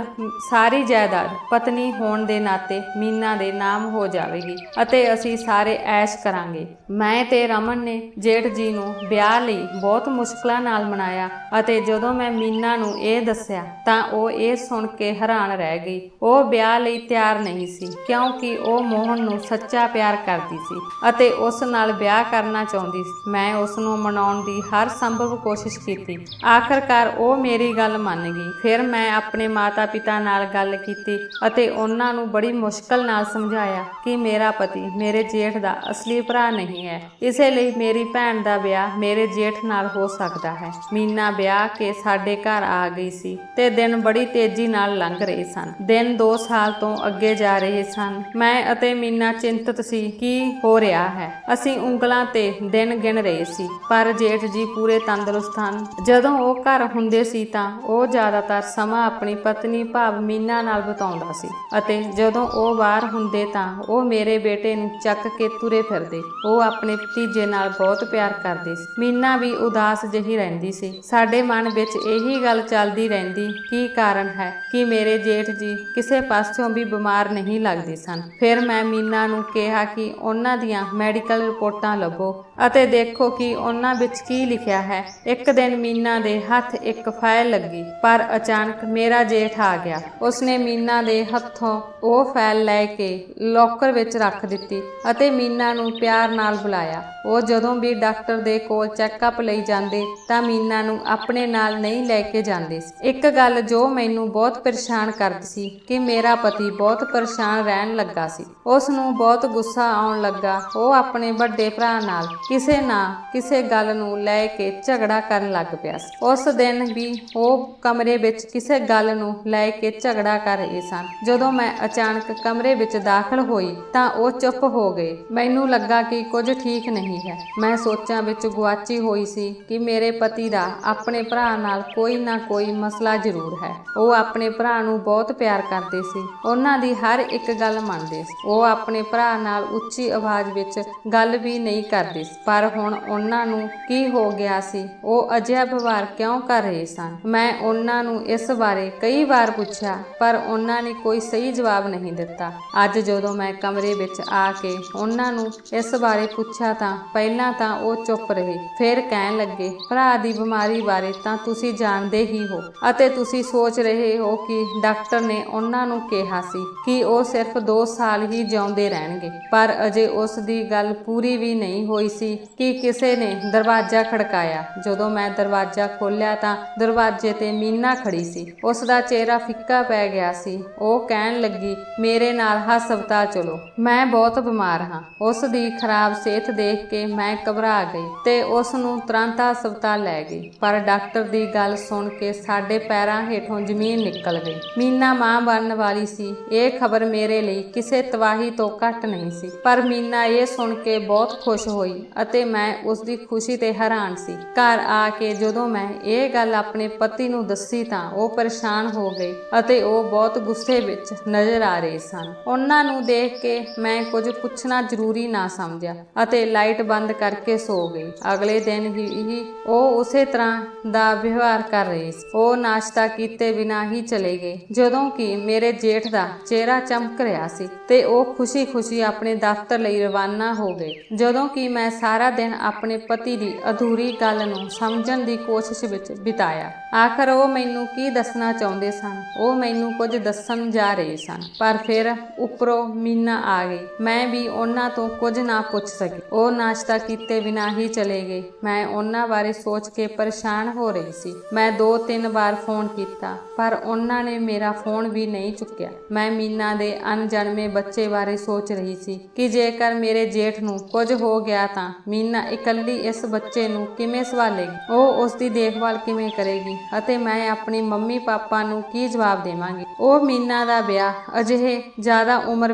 ਸਾਰੀ ਜਾਇਦਾਦ ਪਤਨੀ ਹੋਣ ਦੇ ਨਾਤੇ ਮੀਨਾ ਦੇ ਨਾਮ ਹੋ ਜਾਵੇਗੀ ਅਤੇ ਅਸੀਂ ਸਾਰੇ ਐਸ਼ ਕਰਾਂਗੇ। ਮੈਂ ਤੇ ਰਮਨ ਨੇ ਜੇਠ ਜੀ ਨੂੰ ਵਿਆਹ ਲਈ ਬਹੁਤ ਮੁਸ਼ਕਲਾਂ ਨਾਲ ਮਨਾਇਆ ਅਤੇ ਜਦੋਂ ਮੈਂ ਮੀਨਾ ਨੂੰ ਇਹ ਦੱਸਿਆ ਤਾਂ ਉਹ ਇਹ ਸੁਣ ਕੇ ਹੈਰਾਨ ਰਹਿ ਗਈ। ਉਹ ਵਿਆਹ ਲਈ ਤਿਆਰ ਨਹੀਂ ਸੀ ਕਿਉਂਕਿ ਉਹ ਮੋਹਨ ਨੂੰ ਸੱਚਾ ਪਿਆਰ ਕਰਦੀ ਸੀ ਅਤੇ ਉਸ ਨਾਲ ਵਿਆਹ ਕਰਨਾ ਚਾਹੁੰਦੀ ਸੀ। ਮੈਂ ਉਸ ਨੂੰ ਮਨਾਉਣ ਦੀ ਹਰ ਸੰਭਵ ਕੋਸ਼ਿਸ਼ ਕੀਤੀ। ਆਖਰਕਾਰ ਉਹ ਮੇਰੀ ਗੱਲ ਮੰਨ ਗਈ। ਫਿਰ ਮੈਂ ਆਪਣੇ ਮਾਤਾ-ਪਿਤਾ ਨਾਲ ਗੱਲ ਕੀਤੀ ਅਤੇ ਉਹਨਾਂ ਨੂੰ ਬੜੀ ਮੁਸ਼ਕਲ ਨਾਲ ਸਮਝਾਇਆ ਕਿ ਮੇਰਾ ਪਤੀ ਮੇਰੇ ਜੇਠ ਦਾ ਅਸਲੀ ਭਰਾ ਨਹੀਂ ਹੈ। ਇਸੇ ਲਈ ਮੇਰੀ ਭੈਣ ਦਾ ਵਿਆਹ ਮੇਰੇ ਜੇਠ ਨਾਲ ਹੋ ਸਕਦਾ ਹੈ। ਮੀਨਾ ਵਿਆਹ ਕੇ ਸਾਡੇ ਘਰ ਆ ਗਈ ਸੀ ਤੇ ਦਿਨ ਬੜੀ ਤੇਜ਼ੀ ਨਾਲ ਲੰਘ ਰਹੇ ਸਨ। ਦਿਨ 2 ਸਾਲ ਤੋਂ ਅੱਗੇ ਜਾ ਰਹੇ ਸਨ। ਮੈਂ ਅਤੇ ਮੀਨਾ ਚਿੰਤਤ ਸੀ ਕੀ ਹੋ ਰਿਹਾ ਹੈ। ਅਸੀਂ ਉਂਗਲਾਂ ਤੇ ਦਿਨ ਗਿਣ ਰਹੇ ਸੀ, ਪਰ ਜੇਠ ਜੀ ਪੂਰੇ ਤੰਦਰੁਸਤ ਹਨ। ਜਦੋਂ ਉਹ ਘਰ ਹੁੰਦੇ ਸੀ ਤਾਂ ਉਹ ਜ਼ਿਆਦਾਤਰ ਸਮਾਂ ਆਪਣੀ ਪਤਨੀ ਭਾਵ ਮੀਨਾ ਨਾਲ ਬਿਤਾਉਂਦਾ ਸੀ ਅਤੇ ਜਦੋਂ ਉਹ ਬਾਹਰ ਹੁੰਦੇ ਤਾਂ ਉਹ ਮੇਰੇ ਬੇਟੇ ਨੂੰ ਚੱਕ ਕੇ ਤੁਰੇ ਫਿਰਦੇ। ਉਹ ਆਪਣੇ ਭਤੀਜੇ ਨਾਲ ਬਹੁਤ ਪਿਆਰ ਕਰਦੇ ਸੀ। ਮੀਨਾ ਵੀ ਉਦਾਸ ਜਿਹੀ ਰਹਿੰਦੀ ਸੀ। ਸਾਡੇ ਮਨ ਵਿੱਚ ਇਹੀ ਗੱਲ ਚੱਲਦੀ ਰਹਿੰਦੀ ਕੀ ਕਾਰਨ ਹੈ ਕਿ ਮੇਰੇ ਜੇਠ ਜੀ ਕਿਸੇ ਪਾਸਿਓਂ ਵੀ ਬਿਮਾਰ ਨਹੀਂ ਲੱਗਦੇ ਸਨ। ਫਿਰ ਮੈਂ ਮੀਨਾ ਨੂੰ ਕਿਹਾ ਕਿ ਉਹਨਾਂ ਦੀਆਂ ਮੈਡੀਕਲ ਰਿਪੋਰਟਾਂ ਲੱਭੋ ਅਤੇ ਦੇਖੋ ਕਿ ਉਹਨਾਂ ਵਿੱਚ ਕੀ ਲਿਖਿਆ ਹੈ। ਇੱਕ ਦਿਨ ਮੀਨਾ ਦੇ ਹੱਥ ਇੱਕ ਫਾਈਲ ਲੱਗੀ, ਪਰ ਅਚਾਨਕ ਮੇਰਾ ਜੇਠ ਆ ਗਿਆ। ਉਸਨੇ ਮੀਨਾ ਦੇ ਹੱਥੋਂ ਉਹ ਫਾਈਲ ਲੈ ਕੇ ਲੋਕਰ ਵਿੱਚ ਰੱਖ ਦਿੱਤੀ ਅਤੇ ਮੀਨਾ ਨੂੰ ਪਿਆਰ ਨਾਲ ਬੁਲਾਇਆ। ਉਹ ਜਦੋਂ ਵੀ ਡਾਕਟਰ ਦੇ ਕੋਲ ਚੈੱਕਅਪ ਲਈ ਜਾਂਦੇ ਤਾਂ ਮੀਨਾ ਨੂੰ ਆਪਣੇ ਨਾਲ ਨਹੀਂ ਲੈ ਕੇ ਜਾਂਦੇ ਸੀ। ਇੱਕ ਗੱਲ ਜੋ ਮੈਨੂੰ ਬਹੁਤ ਪਰੇਸ਼ਾਨ ਕਰਦੀ ਸੀ ਕਿ ਮੇਰਾ ਪਤੀ ਬਹੁਤ ਪਰੇਸ਼ਾਨ ਰਹਿਣ ਲੱਗਾ ਸੀ। ਉਸ ਨੂੰ ਬਹੁਤ ਗੁੱਸਾ ਆਉਣ ਲੱਗਾ। ਉਹ ਆਪਣੇ ਵੱਡੇ ਭਰਾ ਨਾਲ ਕਿਸੇ ਨਾ ਕਿਸੇ ਗੱਲ ਨੂੰ ਲੈ ਕੇ ਝਗੜਾ ਕਰਨ ਲੱਗ ਪਿਆ ਸੀ। ਉਸ ਦਿਨ ਵੀ ਉਹ ਕਮਰੇ ਵਿੱਚ ਕਿਸੇ ਗੱਲ ਨੂੰ ਲੈ ਕੇ ਝਗੜਾ ਕਰ ਰਹੇ ਸਨ। ਜਦੋਂ ਮੈਂ ਅਚਾਨਕ ਕਮਰੇ ਵਿੱਚ ਦਾਖਲ ਹੋਈ ਤਾਂ ਉਹ ਚੁੱਪ ਹੋ ਗਏ। ਮੈਨੂੰ ਲੱਗਾ ਕਿ ਕੁਝ ਠੀਕ ਨਹੀਂ ਹੈ। ਮੈਂ ਸੋਚਾਂ ਵਿੱਚ ਗੁਆਚੀ ਹੋਈ ਸੀ ਕਿ ਮੇਰੇ ਪਤੀ ਦਾ ਆਪਣੇ ਭਰਾ ਨਾਲ ਕੋਈ ਨਾ ਕੋਈ ਮਸਲਾ ਜ਼ਰੂਰ ਹੈ। ਉਹ ਆਪਣੇ ਭਰਾ ਨੂੰ ਬਹੁਤ ਪਿਆਰ ਕਰਦੇ ਸੀ। ਉਹਨਾਂ ਦੀ ਹਰ ਇੱਕ ਗੱਲ ਮੰਨਦੇ ਸੀ। ਉਹ ਆਪਣੇ ਭਰਾ ਨਾਲ ਉੱਚੀ ਆਵਾਜ਼ ਵਿੱਚ ਗੱਲ ਵੀ ਨਹੀਂ ਕਰਦੇ ਸੀ। ਪਰ ਹੁਣ ਉਹਨਾਂ ਨੂੰ ਕੀ ਹੋ ਗਿਆ ਸੀ? ਉਹ ਅਜਿਹਾ ਵਿਵਹਾਰ ਕਿਉਂ ਕਰ ਰਹੇ ਸਨ? ਮੈਂ ਉਹਨਾਂ ਨੂੰ ਇਸ ਬਾਰੇ ਕਈ ਵਾਰ ਪੁੱਛਿਆ ਪਰ ਉਹਨਾਂ ਨੇ ਕੋਈ ਸਹੀ ਜਵਾਬ ਨਹੀਂ ਦਿੱਤਾ। ਅੱਜ ਜਦੋਂ ਮੈਂ ਕਮਰੇ ਵਿੱਚ ਆ ਕੇ ਉਹਨਾਂ ਨੂੰ ਇਸ ਬਾਰੇ ਪੁੱਛਿਆ ਤਾਂ ਪਹਿਲਾਂ ਤਾਂ ਉਹ ਚੁੱਪ ਰਹੇ। ਫਿਰ ਕਹਿਣ ਲੱਗੇ, ਭਰਾ ਦੀ ਬਿਮਾਰੀ ਬਾਰੇ ਤਾਂ ਤੁਸੀਂ ਜਾਣਦੇ ਹੀ ਹੋ ਅਤੇ ਤੁਸੀਂ ਸੋਚ ਰਹੇ ਹੋ ਕਿ ਡਾਕਟਰ ਨੇ ਉਹਨਾਂ ਨੂੰ ਕਿਹਾ ਸੀ ਕਿ ਉਹ ਸਿਰਫ 2 ਸਾਲ ਹੀ ਜਿਉਂਦੇ ਰਹਿਣਗੇ। ਪਰ ਅਜੇ ਉਸ ਦੀ ਗੱਲ ਪੂਰੀ ਵੀ ਨਹੀਂ ਹੋਈ ਸੀ ਕਿ ਕਿਸੇ ਨੇ ਦਰਵਾਜ਼ਾ ਖੜਕਾਇਆ। ਜਦੋਂ ਮੈਂ ਦਰਵਾਜ਼ਾ ਖੋਲ੍ਹਿਆ ਤਾਂ ਦਰਵਾਜ਼ੇ ਤੇ ਮੀਨਾ ਖੜੀ ਸੀ। ਉਸ ਦਾ ਚਿਹਰਾ ਫਿੱਕਾ ਪੈ ਗਿਆ ਸੀ। ਉਹ ਕਹਿਣ ਲੱਗੀ, ਮੇਰੇ ਨਾਲ ਹਸਪਤਾਲ ਚਲੋ, ਮੈਂ ਬਹੁਤ ਬਿਮਾਰ ਹਾਂ। ਉਸ ਦੀ ਖਰਾਬ ਸਿਹਤ ਦੇਖ ਕੇ ਮੈਂ ਘਬਰਾ ਗਈ ਤੇ ਉਸ ਨੂੰ ਤੁਰੰਤ ਹਸਪਤਾਲ ਲੈ ਗਈ। ਪਰ ਡਾਕਟਰ ਦੀ ਗੱਲ ਸੁਣ ਕੇ ਸਾਡੇ ਪੈਰਾਂ ਹੇਠੋਂ ਜ਼ਮੀਨ ਨਿਕਲ ਗਈ। ਮੀਨਾ ਮਾਂ ਬਣਨ ਵਾਲੀ ਸੀ। ਇਹ ਖਬਰ ਮੇਰੇ ਲਈ ਕਿਸੇ ਤਬਾਹੀ ਤੋਂ ਘੱਟ ਨਹੀਂ ਸੀ। ਪਰ ਮੀਨਾ ਇਹ ਸੁਣ ਕੇ ਬਹੁਤ ਖੁਸ਼ ਹੋਈ ਅਤੇ ਮੈਂ ਉਸ ਦੀ ਖੁਸ਼ੀ ਤੇ ਹੈਰਾਨ ਸੀ। ਘਰ ਆ ਕੇ ਜਦੋਂ ਮੈਂ ਇਹ ਗੱਲ ਆਪਣੇ ਪਤੀ ਨੂੰ ਦੱਸੀ ਤਾਂ ਉਹ ਪਰੇਸ਼ਾਨ ਹੋ ਗਏ ਅਤੇ ਉਹ ਬਹੁਤ ਗੁੱਸੇ ਵਿੱਚ ਨਜ਼ਰ ਆ ਰਹੇ ਸਨ। ਉਹਨਾਂ ਨੂੰ ਦੇਖ ਕੇ ਮੈਂ ਕੁਝ ਪੁੱਛਣਾ ਜ਼ਰੂਰੀ ਨਾ ਸਮਝਿਆ ਅਤੇ ਲਾਈਟ ਬੰਦ ਕਰਕੇ ਸੋ ਗਈ। ਅਗਲੇ ਦਿਨ ਹੀ ਉਹ ਉਸੇ ਤਰ੍ਹਾਂ ਦਾ ਵਿਵਹਾਰ ਕਰ ਰਹੇ ਸੀ। ਉਹ ਨਾਸ਼ਤਾ ਕੀਤੇ ਬਿਨਾਂ ਹੀ ਚਲੇ ਗਏ ਜਦੋਂ ਕਿ ਮੇਰੇ ਜੇਠ ਦਾ ਚਿਹਰਾ ਚਮਕ ਰਿਹਾ ਸੀ ਤੇ ਉਹ ਖੁਸ਼ੀ-ਖੁਸ਼ੀ ਆਪਣੇ ਦਫ਼ਤਰ ਲਈ ਰਵਾਨਾ ਹੋ ਗਏ। ਜਦੋਂ ਕਿ ਮੈਂ ਸਾਰਾ ਦਿਨ ਆਪਣੇ ਪਤੀ ਦੀ ਅਧੂਰੀ ਗੱਲ ਨੂੰ ਸਮਝਣ ਦੀ ਕੋਸ਼ਿਸ਼ ਵਿੱਚ ਬਿਤਾਇਆ। ਆਖਰ ਉਹ ਮੈਨੂੰ ਕੀ ਦੱਸਣਾ ਚਾਹੁੰਦੇ ਸਨ। ਉਹ ਮੈਨੂੰ ਕੁਝ ਦੱਸਣ ਜਾ ਰਹੇ ਸਨ ਪਰ ਫਿਰ ਉੱਪਰੋਂ ਮੀਨਾ ਆ ਗਈ। ਮੈਂ ਵੀ ਉਹਨਾਂ ਤੋਂ ਕੁਝ ਨਾ ਪੁੱਛ ਸਕੀ। ਉਹ ਨਾਸ਼ਤਾ ਕੀਤੇ ਬਿਨਾਂ ਹੀ ਚਲੇ ਗਏ। ਮੈਂ ਉਹਨਾਂ ਬਾਰੇ ਸੋਚ ਕੇ ਪਰੇਸ਼ਾਨ ਹੋ ਰਹੀ ਸੀ। ਮੈਂ 2-3 ਵਾਰ ਫੋਨ ਕੀਤਾ ਪਰ ਉਹਨਾਂ ਨੇ ਮੇਰਾ ਫੋਨ ਵੀ ਨਹੀਂ ਚੁੱਕਿਆ। ਮੈਂ ਮੀਨਾ ਦੇ ਅਣਜਨਮੇ ਬੱਚੇ ਬਾਰੇ ਸੋਚ ਰਹੀ ਸੀ ਕਿ ਜੇਕਰ ਮੇਰੇ ਜੇਠ ਨੂੰ ਕੁਝ ਹੋ ਗਿਆ ਤਾਂ ਮੀਨਾ ਇਕੱਲੀ ਇਸ ਬੱਚੇ ਨੂੰ ਕਿਵੇਂ ਸੰਭਾਲੇਗੀ, ਉਹ ਉਸ ਦੀ ਦੇਖਭਾਲ ਕਿਵੇਂ ਕਰੇਗੀ ਅਤੇ ਮੈਂ ਆਪਣੀ ਮੰਮੀ ਪਾਪਾ ਨੂੰ ਕੀ ਜਵਾਬ ਦੇਵਾਂਗੀ। ਉਹ ਮੀਨਾ ਦਾ ਵਿਆਹ ਅਜਿਹੇ ਜ਼ਿਆਦਾ ਉਮਰ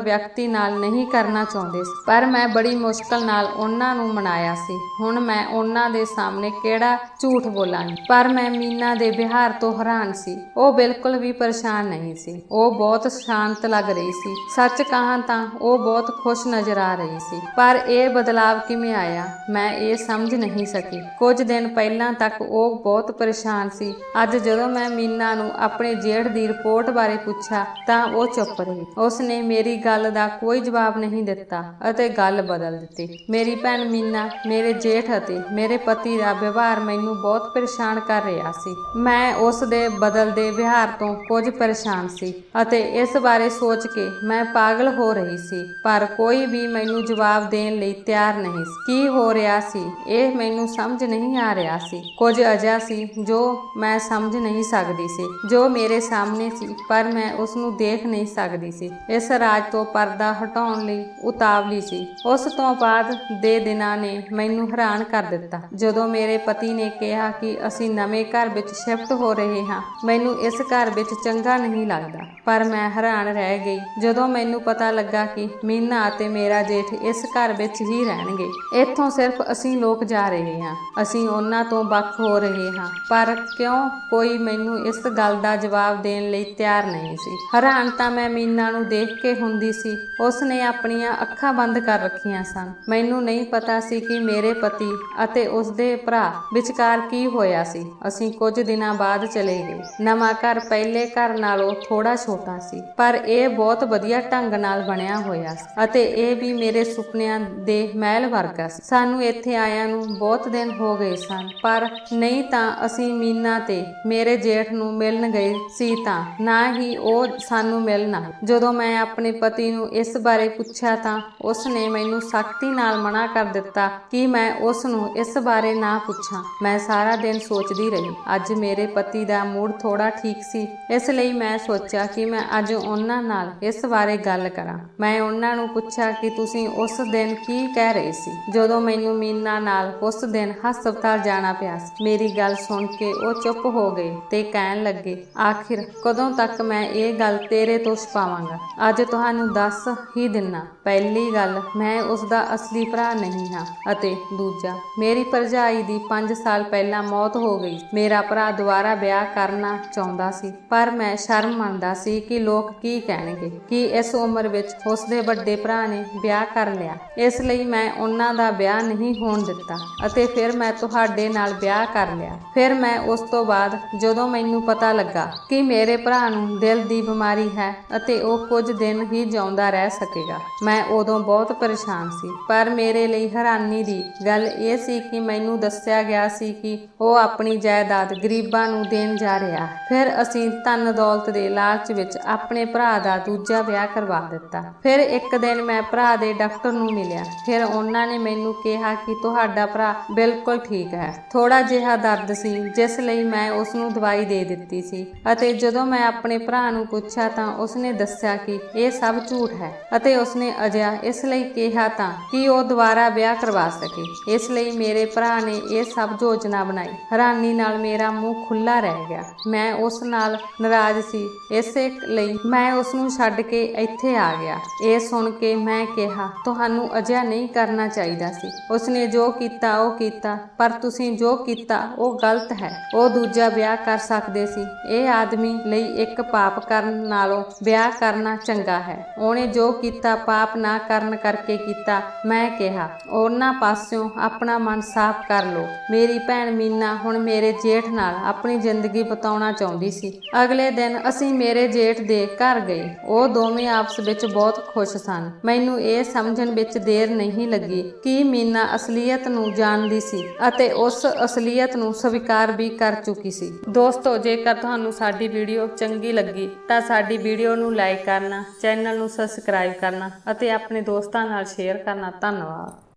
ਵਿਅਕਤੀ ਨਾਲ ਨਹੀਂ ਕਰਨਾ ਚਾਹੁੰਦੇ ਸੀ ਪਰ ਮੈਂ ਬੜੀ ਮੁਸ਼ਕਲ ਨਾਲ ਉਹਨਾਂ ਨੂੰ ਮਨਾਇਆ ਸੀ। ਹੁਣ ਮੈਂ ਉਹਨਾਂ ਦੇ ਸਾਹਮਣੇ ਕਿਹੜਾ ਝੂਠ ਬੋਲਾਂਗੀ। ਪਰ ਮੈਂ ਮੀਨਾ ਦੇ ਵਿਹਾਰ ਤੋਂ ਹੈਰਾਨ ਸੀ। ਉਹ ਬਿਲਕੁਲ ਵੀ ਪਰੇਸ਼ਾਨ ਨਹੀਂ ਸੀ। ਉਹ ਬਹੁਤ ਸ਼ਾਂਤ ਲੱਗ ਰਹੀ ਸੀ। ਸੱਚ ਕਹਾਂ ਤਾਂ ਉਹ ਬਹੁਤ ਖੁਸ਼ ਨਜ਼ਰ ਆ ਰਹੀ ਸੀ। ਪਰ ਇਹ ਬਦਲਾਵ ਕਿਵੇਂ ਆਇਆ ਮੈਂ ਇਹ ਸਮਝ ਨਹੀਂ ਸਕੀ। ਕੁਝ ਦਿਨ ਪਹਿਲਾਂ ਤੱਕ ਉਹ ਬਹੁਤ ਪਰੇਸ਼ਾਨ ਸੀ। ਅੱਜ ਜਦੋਂ ਮੈਂ ਮੀਨਾ ਨੂੰ ਆਪਣੇ ਜੇਠ ਦੀ ਰਿਪੋਰਟ ਬਾਰੇ ਪੁੱਛਿਆ ਤਾਂ ਉਹ ਚੁੱਪ ਰਹੀ। ਉਸਨੇ ਮੇਰੀ ਗੱਲ ਦਾ ਕੋਈ ਜਵਾਬ ਨਹੀਂ ਦਿੱਤਾ ਅਤੇ ਗੱਲ ਬਦਲ ਦਿੱਤੀ। ਮੇਰੀ ਭੈਣ ਮੀਨਾ, ਮੇਰੇ ਜੇਠ ਅਤੇ ਮੇਰੇ ਪਤੀ ਦਾ ਵਿਵਹਾਰ ਮੈਨੂੰ ਬਹੁਤ ਪਰੇਸ਼ਾਨ ਕਰ ਰਿਹਾ ਸੀ। ਮੈਂ ਉਸ ਦੇ ਬਦਲਦੇ ਵਿਹਾਰ ਤੋਂ ਕੁਝ ਪਰੇਸ਼ਾਨ ਸੀ ਅਤੇ ਇਸ ਬਾਰੇ ਸੋਚ ਕੇ ਮੈਂ ਪਾਗਲ ਹੋ ਰਹੀ ਸੀ ਪਰ ਕੋਈ ਵੀ ਮੈਨੂੰ ਜਵਾਬ ਦੇਣ ਲਈ ਤਿਆਰ ਨਹੀਂ ਸੀ। ਕੀ ਹੋ ਰਿਹਾ ਸੀ ਇਹ ਮੈਨੂੰ ਸਮਝ ਨਹੀਂ ਆ ਰਿਹਾ ਸੀ। ਕੁਝ ਅਜਿਹਾ ਸੀ ਜੋ ਮੈਂ ਸਮਝ ਨਹੀਂ ਸਕਦੀ ਸੀ, ਜੋ ਮੇਰੇ ਸਾਹਮਣੇ ਸੀ ਪਰ ਮੈਂ ਉਸ ਨੂੰ ਦੇਖ ਨਹੀਂ ਸਕਦੀ ਸੀ। ਇਸ ਰਾਜ ਤੋਂ ਪਰਦਾ ਹਟਾਉਣ ਲਈ ਉਤਾਵਲੀ ਸੀ। ਉਸ ਤੋਂ ਬਾਅਦ ਦੇ ਦਿਨਾਂ ਨੇ ਮੈਨੂੰ ਹੈਰਾਨ ਕਰ ਦਿੱਤਾ। ਜਦੋਂ ਮੇਰੇ ਪਤੀ ਨੇ ਕਿਹਾ ਕਿ ਅਸੀਂ ਨਵੇਂ ਘਰ ਵਿੱਚ ਸ਼ਿਫਟ ਹੋ ਰਹੇ ਹਾਂ, ਮੈਨੂੰ ਇਸ ਘਰ ਵਿੱਚ ਚੰਗਾ ਨਹੀਂ ਲੱਗਦਾ ਪਰ ਮੈਂ ਹੈਰਾਨ ਰਹਿ ਗਈ ਜਦੋਂ ਮੈਨੂੰ ਪਤਾ ਲੱਗਾ ਕਿ ਮੀਨਾ ਅਤੇ ਮੇਰਾ ਜੇਠ ਇਸ ਘਰ ਵਿੱਚ ਹੀ ਰਹਿਣਗੇ। ਇੱਥੋਂ ਸਿਰਫ ਅਸੀਂ ਲੋਕ ਜਾ ਰਹੇ ਹਾਂ, ਅਸੀਂ ਉਹਨਾਂ ਤੋਂ ਵੱਖ ਹੋ ਰਹੇ ਹਾਂ ਪਰ ਕਿਉਂ ਕੋਈ ਮੈਨੂੰ ਇਸ ਗੱਲ ਦਾ ਜਵਾਬ ਦੇਣ ਲਈ ਤਿਆਰ ਨਹੀਂ ਸੀ। ਹੈਰਾਨ ਤਾਂ ਮੈਂ ਮੀਨਾ ਨੂੰ ਦੇਖ ਕੇ ਹੁੰਦੀ ਸੀ। ਉਸਨੇ ਆਪਣੀਆਂ ਅੱਖਾਂ ਬੰਦ ਕਰ ਰੱਖੀਆਂ ਸਨ। ਮੈਨੂੰ ਨਹੀਂ ਪਤਾ ਸੀ ਕਿ ਮੇਰੇ ਪਤੀ ਅਤੇ ਉਸਦੇ ਭਰਾ ਵਿਚਕਾਰ ਕੀ ਹੋਇਆ ਸੀ। ਅਸੀਂ ਕੁਝ ਦਿਨਾਂ ਬਾਅਦ ਚਲੇ ਗਏ। ਨਵਾਂ ਘਰ ਪਹਿਲੇ ਘਰ ਨਾਲੋਂ ਥੋੜਾ ਛੋਟਾ ਸੀ ਪਰ ਇਹ ਬਹੁਤ ਵਧੀਆ ਢੰਗ ਨਾਲ ਬਣਿਆ ਹੋਇਆ ਸੀ ਅਤੇ ਇਹ ਵੀ ਮੇਰੇ ਸੁਪਨਿਆਂ ਦੇ ਮਹਿਲ ਵਰਗਾ ਸੀ। ਸਾਨੂੰ ਇੱਥੇ ਆਇਆਂ ਨੂੰ ਬਹੁਤ ਦਿਨ ਹੋ ਗਏ ਸਨ ਪਰ ਨਹੀਂ ਤਾਂ ਅਸੀਂ ਮੀਨਾ ਤੇ ਮੇਰੇ ਜੇਠ ਨੂੰ ਮਿਲਣ ਗਏ ਸੀ ਤਾਂ ਨਾ ਹੀ ਉਹ ਸਾਨੂੰ ਮਿਲਣ ਆਏ। ਜਦੋਂ ਮੈਂ ਆਪਣੇ ਪਤੀ ਨੂੰ ਇਸ ਬਾਰੇ ਪੁੱਛਿਆ ਤਾਂ ਉਸਨੇ ਮੈਨੂੰ ਸਖਤੀ ਨਾਲ ਮਨਾ ਕਰ ਦਿੱਤਾ ਕਿ ਮੈਂ ਉਸ ਨੂੰ ਇਸ ਬਾਰੇ ਨਾ ਪੁੱਛਾਂ। ਮੈਂ ਸਾਰਾ ਦਿਨ ਸੋਚਦੀ ਰਹੀ। ਅੱਜ ਮੇਰੇ ਪਤੀ ਦਾ ਮੂਡ ਥੋੜਾ ਠੀਕ ਸੀ, ਇਸ ਲਈ ਮੈਂ ਸੋਚਿਆ ਕਿ ਮੈਂ ਅੱਜ ਉਹਨਾਂ ਨਾਲ ਇਸ ਬਾਰੇ ਗੱਲ ਕਰਾਂ। ਮੈਂ ਉਹਨਾਂ ਨੂੰ ਪੁੱਛਿਆ ਕਿ ਤੁਸੀਂ ਉਸ ਦਿਨ ਕੀ ਕਹਿ ਰਹੇ ਸੀ ਜਦੋਂ ਮੈਨੂੰ ਮੀਨਾ ਨਾਲ ਉਸ ਦਿਨ ਹਸਪਤਾਲ ਜਾਣਾ ਪਿਆ ਸੀ। ਮੇਰੀ ਗੱਲ ਸੁਣ ਕੇ ਉਹ ਚੁੱਪ ਹੋ ਗਏ ਤੇ ਕਹਿਣ ਲੱਗੇ, ਆਖਿਰ ਕਦੋਂ ਤੱਕ ਮੈਂ ਇਹ ਗੱਲ ਤੇਰੇ ਤੋਂ ਛੁਪਾਵਾਂਗਾ। ਅੱਜ ਤੁਹਾਨੂੰ ਦੱਸ ਹੀ ਦਿੰਨਾ। ਪਹਿਲੀ ਗੱਲ, ਮੈਂ ਉਸ ਦਾ ਅਸਲੀ ਭਰਾ ਨਹੀਂ ਹਾਂ ਅਤੇ ਦੂਜਾ, ਮੇਰੀ ਭਰਜਾਈ ਦੀ 5 ਸਾਲ ਪਹਿਲਾਂ ਮੌਤ ਹੋ ਗਈ। ਮੇਰਾ ਭਰਾ ਦੁਬਾਰਾ ਵਿਆਹ ਕਰਨਾ ਚਾਹੁੰਦਾ ਸੀ ਪਰ ਮੈਂ ਸ਼ਰਮ ਮੰਨਦਾ ਸੀ ਕਿ ਲੋਕ ਕੀ ਕਹਿਣਗੇ ਕਿ ਇਸ ਉਮਰ ਵਿੱਚ ਉਸਦੇ ਵੱਡੇ ਭਰਾ ਨੇ ਵਿਆਹ ਕਰ ਲਿਆ। ਇਸ ਲਈ ਮੈਂ ਉਹਨਾਂ ਦਾ ਵਿਆਹ ਨਹੀਂ ਹੋਣ ਦਿੱਤਾ ਅਤੇ ਫਿਰ ਮੈਂ ਤੁਹਾਡੇ ਨਾਲ ਵਿਆਹ ਕਰ ਲਿਆ। ਫਿਰ ਮੈਂ ਉਸ ਤੋਂ ਬਾਅਦ ਜਦੋਂ ਮੈਨੂੰ ਪਤਾ ਲੱਗਾ ਕਿ ਮੇਰੇ ਭਰਾ ਨੂੰ ਦਿਲ ਦੀ ਬਿਮਾਰੀ ਹੈ ਅਤੇ ਉਹ ਕੁਝ ਦਿਨ ਹੀ ਜਿਉਂਦਾ ਰਹਿ ਸਕੇਗਾ, ਮੈਂ ਉਦੋਂ ਬਹੁਤ ਪਰੇਸ਼ਾਨ ਸੀ। ਪਰ ਮੇਰੇ ਲਈ ਹੈਰਾਨੀ ਦੀ ਗੱਲ ਇਹ ਸੀ ਕਿ ਮੈਨੂੰ ਦੱਸਿਆ ਗਿਆ ਸੀ ਕਿ ਉਹ ਆਪਣੀ ਜਾਇਦਾਦ ਗਰੀਬਾਂ ਨੂੰ ਦੇਣ ਜਾ ਰਿਹਾ। ਫਿਰ ਅਸੀਂ ਧਨ ਦੌਲਤ ਦੇ ਲਾਲਚ ਵਿੱਚ ਆਪਣੇ ਭਰਾ ਦਾ ਦੂਜਾ ਵਿਆਹ ਕਰਵਾ ਦਿੱਤਾ। ਫਿਰ ਇੱਕ ਦਿਨ ਮੈਂ ਭਰਾ ਦੇ ਡਾਕਟਰ ਨੂੰ ਮਿਲਿਆ। ਫਿਰ ਉਹਨਾਂ ਨੇ ਮੈਨੂੰ ਕਿਹਾ ਕਿ ਤੁਹਾਡਾ ਭਰਾ ਬਿਲਕੁਲ ਠੀਕ ਹੈ। ਥੋੜਾ ਜਿਹਾ ਦਰਦ ਸੀ ਜਿਸ ਲਈ ਮੈਂ ਉਸ ਨੂੰ ਦਵਾਈ ਦੇ ਦਿੱਤੀ ਸੀ ਅਤੇ ਜਦੋਂ ਮੈਂ ਆਪਣੇ ਭਰਾ ਨੂੰ ਪੁੱਛਿਆ ਤਾਂ ਉਸਨੇ ਦੱਸਿਆ ਕਿ ਇਹ ਸਭ ਝੂਠ ਹੈ ਅਤੇ ਉਸਨੇ ਅਜਿਹਾ ਇਸ ਲਈ ਕਿਹਾ ਤਾਂ ਕਿ ਉਹ ਦੁਬਾਰਾ ਵਿਆਹ ਕਰਵਾ ਸਕੇ। ਇਸ ਲਈ ਮੇਰੇ ਭਰਾ ਨੇ ਇਹ ਸਭ ਯੋਜਨਾ ਬਣਾਈ। ਹੈਰਾਨੀ ਨਾਲ ਮੇਰਾ ਮੂੰਹ ਖੁੱਲਾ ਰਹਿ ਗਿਆ। ਮੈਂ ਉਸ ਨਾਲ ਨਾਰਾਜ਼ ਸੀ, ਇਸੇ ਲਈ ਮੈਂ ਉਸ ਨੂੰ ਛੱਡ ਕੇ ਇੱਥੇ ਆ ਗਿਆ। ਇਹ ਸੁਣ ਕੇ ਮੈਂ ਕਿਹਾ, ਤੁਹਾਨੂੰ ਅਜਿਹਾ ਨਹੀਂ ਕਰਨਾ ਚਾਹੀਦਾ ਸੀ। ਉਸਨੇ ਜੋ ਕੀਤਾ ਉਹ ਕੀਤਾ, ਪਰ ਤੁਸੀਂ ਜੋ ਕੀਤਾ ਉਹ ਗਲਤ ਹੈ। ਉਹ ਦੂਜਾ ਵਿਆਹ ਕਰ ਸਕਦੇ ਸੀ। ਇਹ ਆਦਮੀ ਲਈ ਇੱਕ ਪਾਪ ਕਰਨ ਨਾਲੋਂ ਵਿਆਹ ਕਰਨਾ ਚੰਗਾ ਹੈ। ਉਹਨੇ ਜੋ ਕੀਤਾ ਪਾਪ ਨਾ ਕਰਨ ਕਰਕੇ ਕੀਤਾ। ਮੈਂ ਕਿਹਾ, ਉਹਨਾਂ ਪਾਸਿਓਂ ਆਪਣਾ ਮਨ ਸਾਫ਼ ਕਰ ਲਓ। ਮੇਰੀ ਭੈਣ ਮੀਨਾ ਹੁਣ ਮੇਰੇ ਜੇਠ ਨਾਲ ਆਪਣੀ ਜ਼ਿੰਦਗੀ ਬਿਤਾਉਣਾ ਚਾਹੁੰਦੀ ਸੀ। ਅਗਲੇ ਦਿਨ ਅਸੀਂ ਮੇਰੇ ਜੇਠ ਦੇ ਘਰ ਗਏ। ਉਹ ਦੋਵੇਂ ਆਪਸ ਵਿੱਚ ਬਹੁਤ ਖੁਸ਼ ਸਨ। ਮੈਨੂੰ ਇਹ ਸਮਝਣ ਵਿੱਚ ਦੇਰ ਨਹੀਂ ਲੱਗੀ ਕਿ ਮੀਨਾ ਅਸਲੀਅਤ ਨੂੰ ਜਾਣਦੀ ਸੀ ਅਤੇ ਉਸ ਅਸਲੀਅਤ ਨੂੰ ਸਵੀਕਾਰ ਵੀ ਕਰ ਚੁੱਕੀ ਸੀ। ਦੋਸਤੋ, ਜੇਕਰ ਤੁਹਾਨੂੰ ਸਾਡੀ ਵੀਡੀਓ ਚੰਗੀ ਲੱਗੀ ਤਾਂ ਸਾਡੀ ਵੀਡੀਓ ਨੂੰ ਲਾਈਕ ਕਰਨਾ, ਚੈਨਲ ਨੂੰ ਸਬਸਕ੍ਰਾਈਬ ਕਰਨਾ ਅਤੇ ਆਪਣੇ ਦੋਸਤਾਂ ਨਾਲ ਸ਼ੇਅਰ ਕਰਨਾ। ਧੰਨਵਾਦ।